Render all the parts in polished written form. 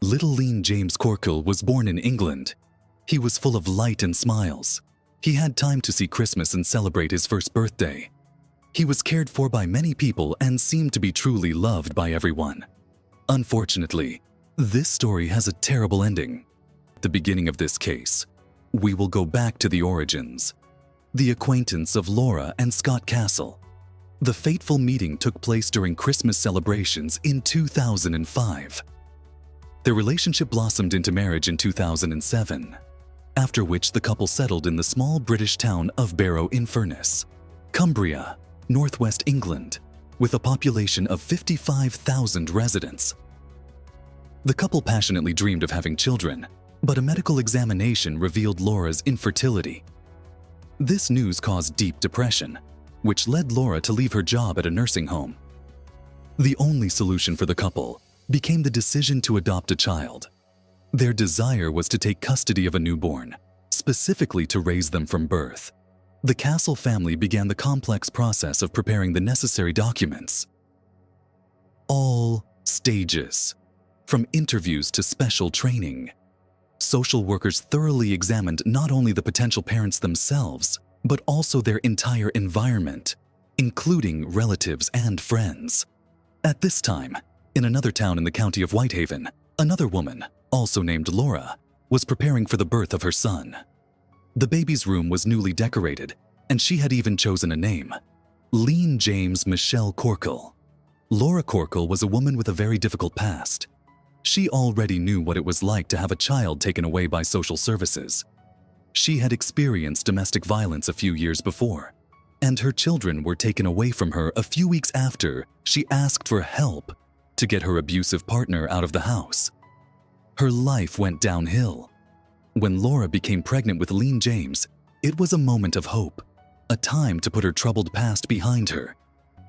Little Leiland James Corkill was born in England. He was full of light and smiles. He had time to see Christmas and celebrate his first birthday. He was cared for by many people and seemed to be truly loved by everyone. Unfortunately, this story has a terrible ending. At the beginning of this case, we will go back to the origins. The acquaintance of Laura and Scott Castle. The fateful meeting took place during Christmas celebrations in 2005. Their relationship blossomed into marriage in 2007, after which the couple settled in the small British town of Barrow-in-Furness, Cumbria, northwest England, with a population of 55,000 residents. The couple passionately dreamed of having children, but a medical examination revealed Laura's infertility. This news caused deep depression, which led Laura to leave her job at a nursing home. The only solution for the couple became the decision to adopt a child. Their desire was to take custody of a newborn, specifically to raise them from birth. The Castle family began the complex process of preparing the necessary documents. All stages, from interviews to special training. Social workers thoroughly examined not only the potential parents themselves, but also their entire environment, including relatives and friends. At this time, in another town in the county of Whitehaven, another woman, also named Laura, was preparing for the birth of her son. The baby's room was newly decorated, and she had even chosen a name, Leiland James Corkill. Laura Corkill was a woman with a very difficult past. She already knew what it was like to have a child taken away by social services. She had experienced domestic violence a few years before, and her children were taken away from her a few weeks after she asked for help to get her abusive partner out of the house. Her life went downhill. When Laura became pregnant with Leiland James, it was a moment of hope, a time to put her troubled past behind her.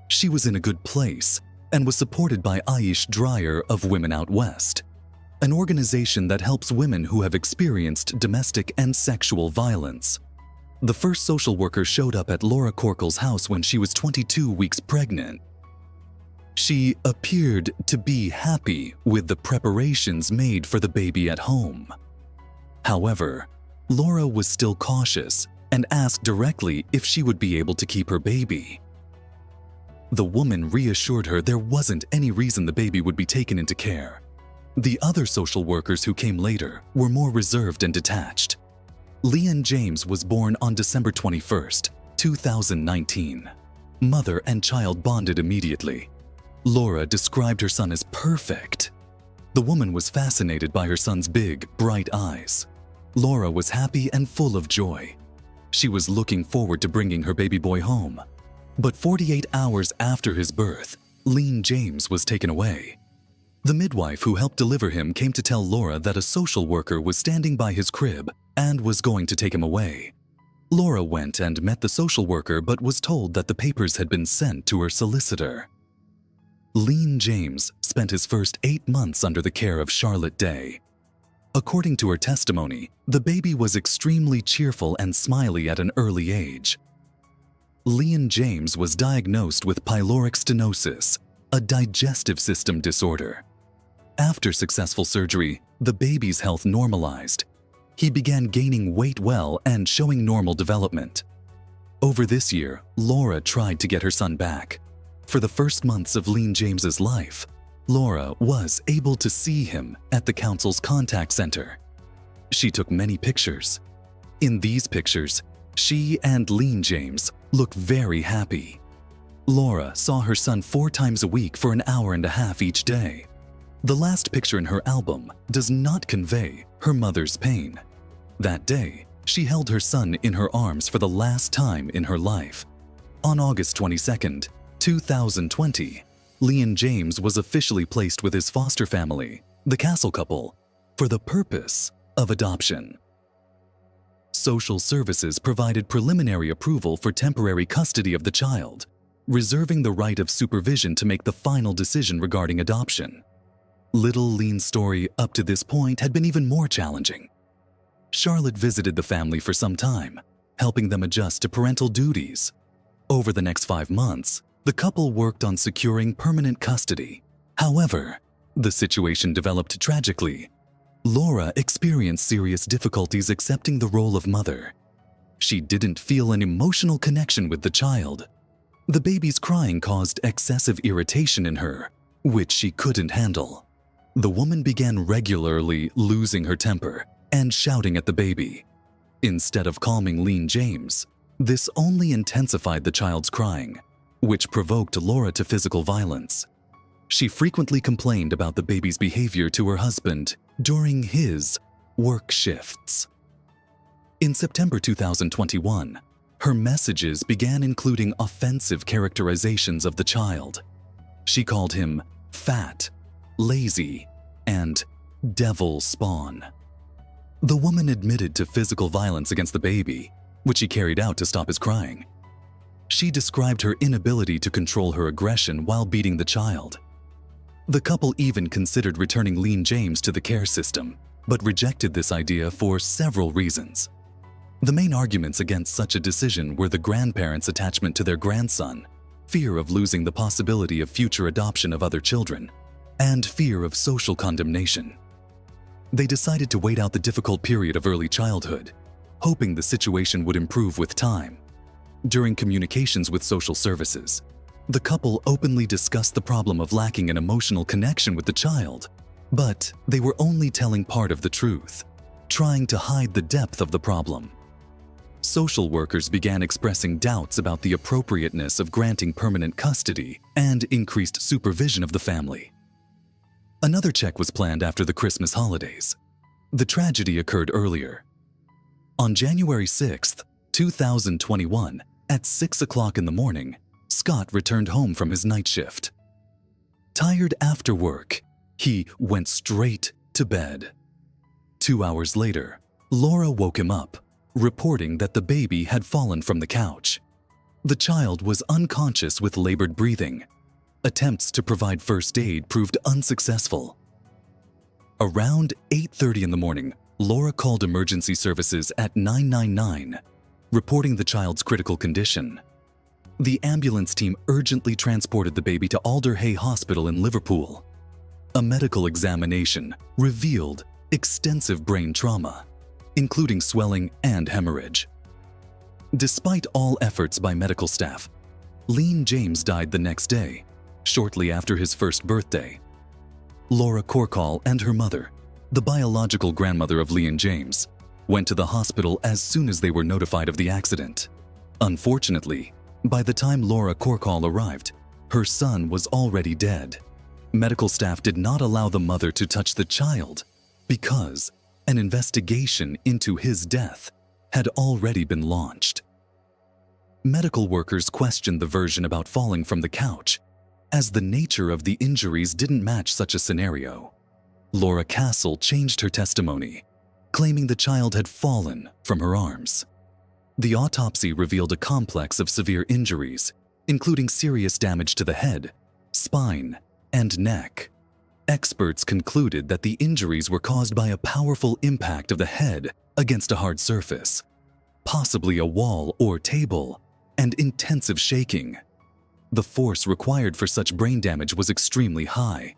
She was in a good place and was supported by Aish Dreyer of Women Out West, an organization that helps women who have experienced domestic and sexual violence. The first social worker showed up at Laura Corkill's house when she was 22 weeks pregnant. She appeared to be happy with the preparations made for the baby at home. However, Laura was still cautious and asked directly if she would be able to keep her baby. The woman reassured her there wasn't any reason the baby would be taken into care. The other social workers who came later were more reserved and detached. Leiland James was born on December 21st, 2019. Mother and child bonded immediately. Laura described her son as perfect. The woman was fascinated by her son's big, bright eyes. Laura was happy and full of joy. She was looking forward to bringing her baby boy home. But 48 hours after his birth, Leiland James was taken away. The midwife who helped deliver him came to tell Laura that a social worker was standing by his crib and was going to take him away. Laura went and met the social worker but was told that the papers had been sent to her solicitor. Leiland James spent his first 8 months under the care of Charlotte Day. According to her testimony, the baby was extremely cheerful and smiley at an early age. Leiland James was diagnosed with pyloric stenosis, a digestive system disorder. After successful surgery, the baby's health normalized. He began gaining weight well and showing normal development. Over this year, Laura tried to get her son back. For the first months of Leiland James's life, Laura was able to see him at the council's contact center. She took many pictures. In these pictures, she and Leiland James looked very happy. Laura saw her son 4 times a week for an hour and a half each day. The last picture in her album does not convey her mother's pain. That day, she held her son in her arms for the last time in her life. On August 22nd, 2020, Leiland James was officially placed with his foster family, the Castle couple, for the purpose of adoption. Social services provided preliminary approval for temporary custody of the child, reserving the right of supervision to make the final decision regarding adoption. Little Leiland's story up to this point had been even more challenging. Charlotte visited the family for some time, helping them adjust to parental duties. Over the next 5 months, the couple worked on securing permanent custody. However, The situation developed tragically. Laura experienced serious difficulties accepting the role of mother. She didn't feel an emotional connection with the child. The baby's crying caused excessive irritation in her, which she couldn't handle. The woman began regularly losing her temper and shouting at the baby. Instead of calming Leiland James, this only intensified the child's crying, which provoked Laura to physical violence. She frequently complained about the baby's behavior to her husband during his work shifts. In September 2021, her messages began including offensive characterizations of the child. She called him fat, lazy, and devil spawn. The woman admitted to physical violence against the baby, which she carried out to stop his crying. She described her inability to control her aggression while beating the child. The couple even considered returning Leiland James to the care system, but rejected this idea for several reasons. The main arguments against such a decision were the grandparents' attachment to their grandson, fear of losing the possibility of future adoption of other children, and fear of social condemnation. They decided to wait out the difficult period of early childhood, hoping the situation would improve with time. During communications with social services, the couple openly discussed the problem of lacking an emotional connection with the child, but they were only telling part of the truth, trying to hide the depth of the problem. Social workers began expressing doubts about the appropriateness of granting permanent custody and increased supervision of the family. Another check was planned after the Christmas holidays. The tragedy occurred earlier. On January 6, 2021, at 6 o'clock in the morning, Scott returned home from his night shift. Tired after work, he went straight to bed. 2 hours later, Laura woke him up, reporting that the baby had fallen from the couch. The child was unconscious with labored breathing. Attempts to provide first aid proved unsuccessful. Around 8:30 in the morning, Laura called emergency services at 999, reporting the child's critical condition. The ambulance team urgently transported the baby to Alder Hey Hospital in Liverpool. A medical examination revealed extensive brain trauma, including swelling and hemorrhage. Despite all efforts by medical staff, Leiland James died the next day, shortly after his first birthday. Laura Corkill and her mother, the biological grandmother of Leiland James, went to the hospital as soon as they were notified of the accident. Unfortunately, by the time Laura Corkill arrived, her son was already dead. Medical staff did not allow the mother to touch the child because an investigation into his death had already been launched. Medical workers questioned the version about falling from the couch, as the nature of the injuries didn't match such a scenario. Laura Castle changed her testimony, claiming the child had fallen from her arms. The autopsy revealed a complex of severe injuries, including serious damage to the head, spine, and neck. Experts concluded that the injuries were caused by a powerful impact of the head against a hard surface, possibly a wall or table, and intensive shaking. The force required for such brain damage was extremely high.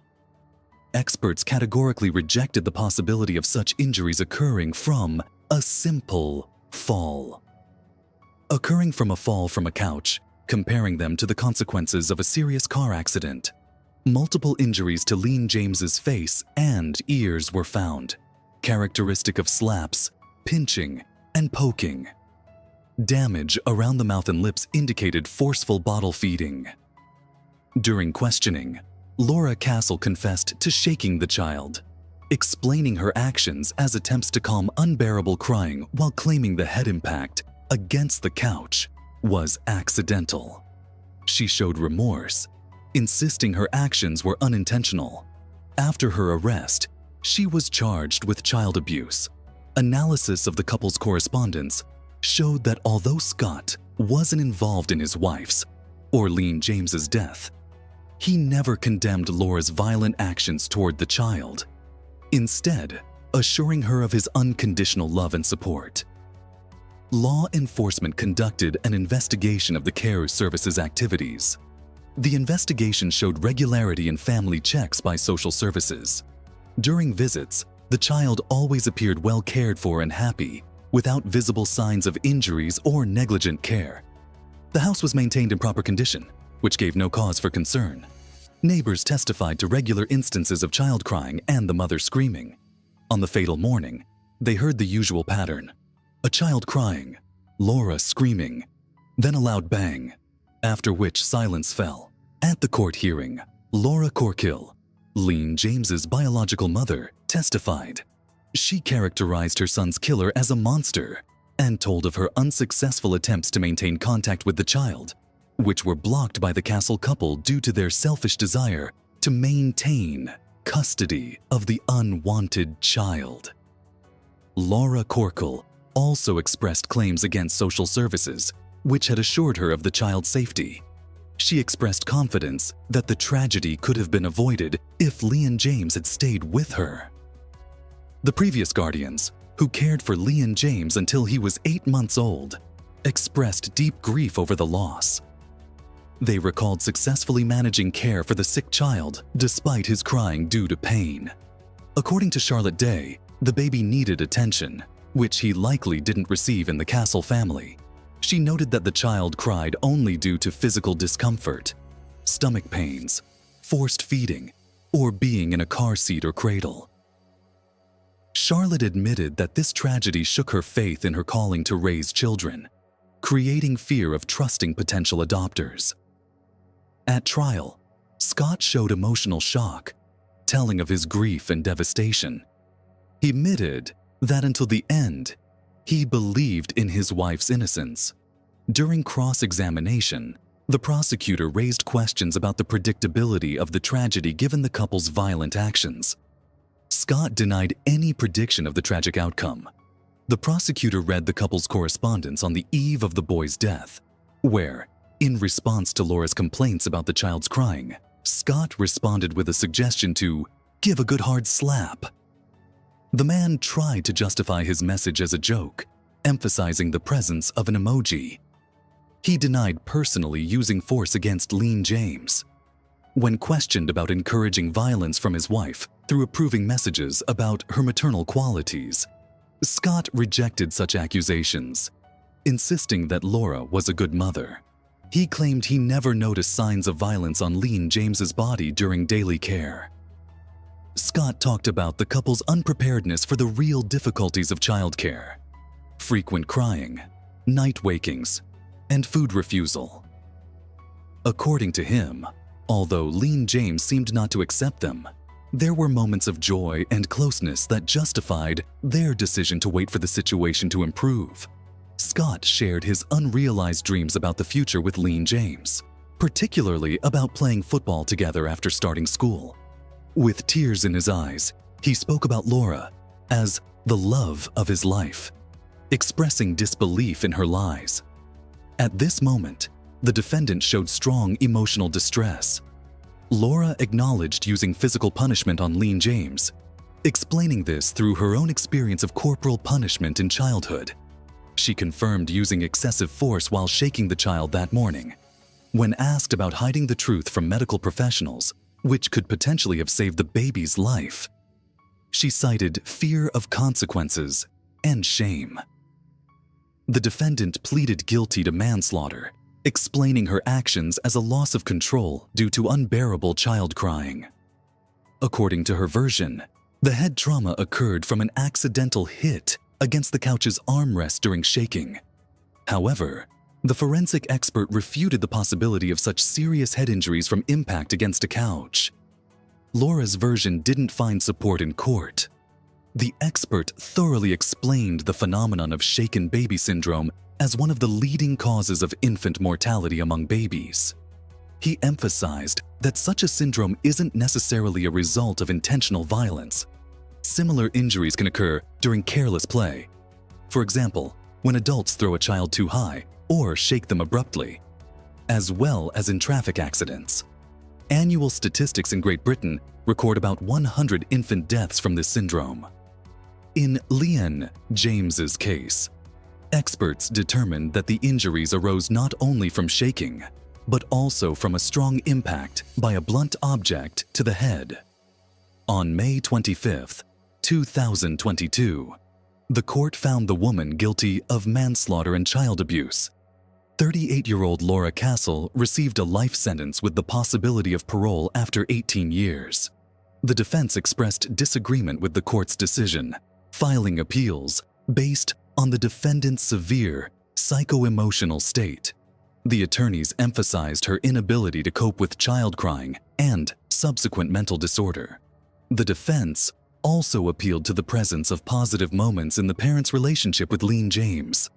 Experts categorically rejected the possibility of such injuries occurring from a simple fall. Occurring from a fall from a couch, comparing them to the consequences of a serious car accident. Multiple injuries to Leiland James's face and ears were found, characteristic of slaps, pinching, and poking. Damage around the mouth and lips indicated forceful bottle feeding. During questioning, Laura Castle confessed to shaking the child, explaining her actions as attempts to calm unbearable crying while claiming the head impact against the couch was accidental. She showed remorse, insisting her actions were unintentional. After her arrest, she was charged with child abuse. Analysis of the couple's correspondence showed that although Scott wasn't involved in his wife's or Leiland James's death, he never condemned Laura's violent actions toward the child, instead assuring her of his unconditional love and support. Law enforcement conducted an investigation of the care service's activities. The investigation showed regularity in family checks by social services. During visits, the child always appeared well cared for and happy, without visible signs of injuries or negligent care. The house was maintained in proper condition, which gave no cause for concern. Neighbors testified to regular instances of child crying and the mother screaming. On the fatal morning, they heard the usual pattern: a child crying, Laura screaming, then a loud bang, after which silence fell. At the court hearing, Laura Corkill, Leiland James's biological mother, testified. She characterized her son's killer as a monster and told of her unsuccessful attempts to maintain contact with the child, which were blocked by the Castle couple due to their selfish desire to maintain custody of the unwanted child. Laura Corkill also expressed claims against social services, which had assured her of the child's safety. She expressed confidence that the tragedy could have been avoided if Leiland James had stayed with her. The previous guardians, who cared for Leiland James until he was 8 months old, expressed deep grief over the loss. They recalled successfully managing care for the sick child despite his crying due to pain. According to Charlotte Day, the baby needed attention, which he likely didn't receive in the Castle family. She noted that the child cried only due to physical discomfort, stomach pains, forced feeding, or being in a car seat or cradle. Charlotte admitted that this tragedy shook her faith in her calling to raise children, creating fear of trusting potential adopters. At trial, Scott showed emotional shock, telling of his grief and devastation. He admitted that until the end, he believed in his wife's innocence. During cross-examination, the prosecutor raised questions about the predictability of the tragedy given the couple's violent actions. Scott denied any prediction of the tragic outcome. The prosecutor read the couple's correspondence on the eve of the boy's death, where, in response to Laura's complaints about the child's crying, Scott responded with a suggestion to give a good hard slap. The man tried to justify his message as a joke, emphasizing the presence of an emoji. He denied personally using force against Leiland James. When questioned about encouraging violence from his wife through approving messages about her maternal qualities, Scott rejected such accusations, insisting that Laura was a good mother. He claimed he never noticed signs of violence on Leiland James's body during daily care. Scott talked about the couple's unpreparedness for the real difficulties of childcare: frequent crying, night wakings, and food refusal. According to him, although Leiland James seemed not to accept them, there were moments of joy and closeness that justified their decision to wait for the situation to improve. Scott shared his unrealized dreams about the future with Leiland James, particularly about playing football together after starting school. With tears in his eyes, he spoke about Laura as the love of his life, expressing disbelief in her lies. At this moment, the defendant showed strong emotional distress. Laura acknowledged using physical punishment on Leiland James, explaining this through her own experience of corporal punishment in childhood. She confirmed using excessive force while shaking the child that morning. When asked about hiding the truth from medical professionals, which could potentially have saved the baby's life, she cited fear of consequences and shame. The defendant pleaded guilty to manslaughter, explaining her actions as a loss of control due to unbearable child crying. According to her version, the head trauma occurred from an accidental hit against the couch's armrest during shaking. However, the forensic expert refuted the possibility of such serious head injuries from impact against a couch. Laura's version didn't find support in court. The expert thoroughly explained the phenomenon of shaken baby syndrome as one of the leading causes of infant mortality among babies. He emphasized that such a syndrome isn't necessarily a result of intentional violence. Similar injuries can occur during careless play. For example, when adults throw a child too high or shake them abruptly, as well as in traffic accidents. Annual statistics in Great Britain record about 100 infant deaths from this syndrome. In Leiland James's case, experts determined that the injuries arose not only from shaking, but also from a strong impact by a blunt object to the head. On May 25, 2022, the court found the woman guilty of manslaughter and child abuse. 38-year-old Laura Corkill received a life sentence with the possibility of parole after 18 years. The defense expressed disagreement with the court's decision, filing appeals based on the defendant's severe psycho-emotional state. The attorneys emphasized her inability to cope with child crying and subsequent mental disorder. The defense also appealed to the presence of positive moments in the parents' relationship with Leiland James.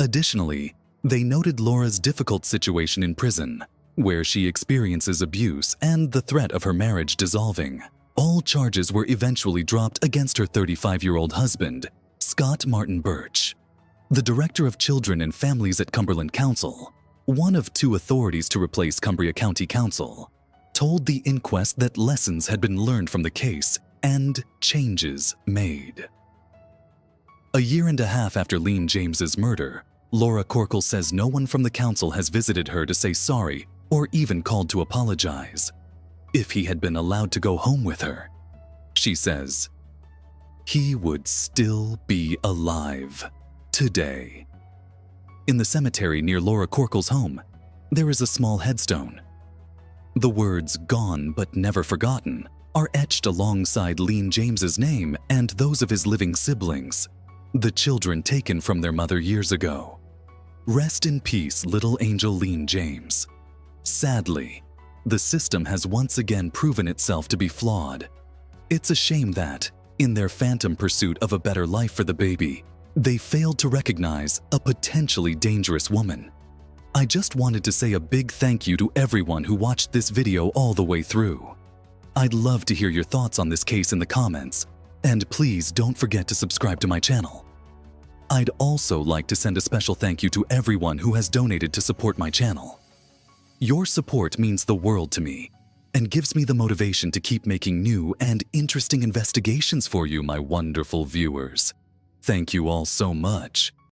Additionally, they noted Laura's difficult situation in prison, where she experiences abuse and the threat of her marriage dissolving. All charges were eventually dropped against her 35-year-old husband, Scott Martin Birch. The Director of Children and Families at Cumberland Council, one of two authorities to replace Cumbria County Council, told the inquest that lessons had been learned from the case and changes made. A year and a half after Leiland James's murder, Laura Corkill says no one from the council has visited her to say sorry or even called to apologize. If he had been allowed to go home with her, she says, he would still be alive today. In the cemetery near Laura Corkill's home, there is a small headstone. The words "gone but never forgotten" are etched alongside Leiland James's name and those of his living siblings, the children taken from their mother years ago. Rest in peace, little angel Leiland James. Sadly, the system has once again proven itself to be flawed. It's a shame that, in their phantom pursuit of a better life for the baby, they failed to recognize a potentially dangerous woman. I just wanted to say a big thank you to everyone who watched this video all the way through. I'd love to hear your thoughts on this case in the comments, and please don't forget to subscribe to my channel. I'd also like to send a special thank you to everyone who has donated to support my channel. Your support means the world to me and gives me the motivation to keep making new and interesting investigations for you, my wonderful viewers. Thank you all so much.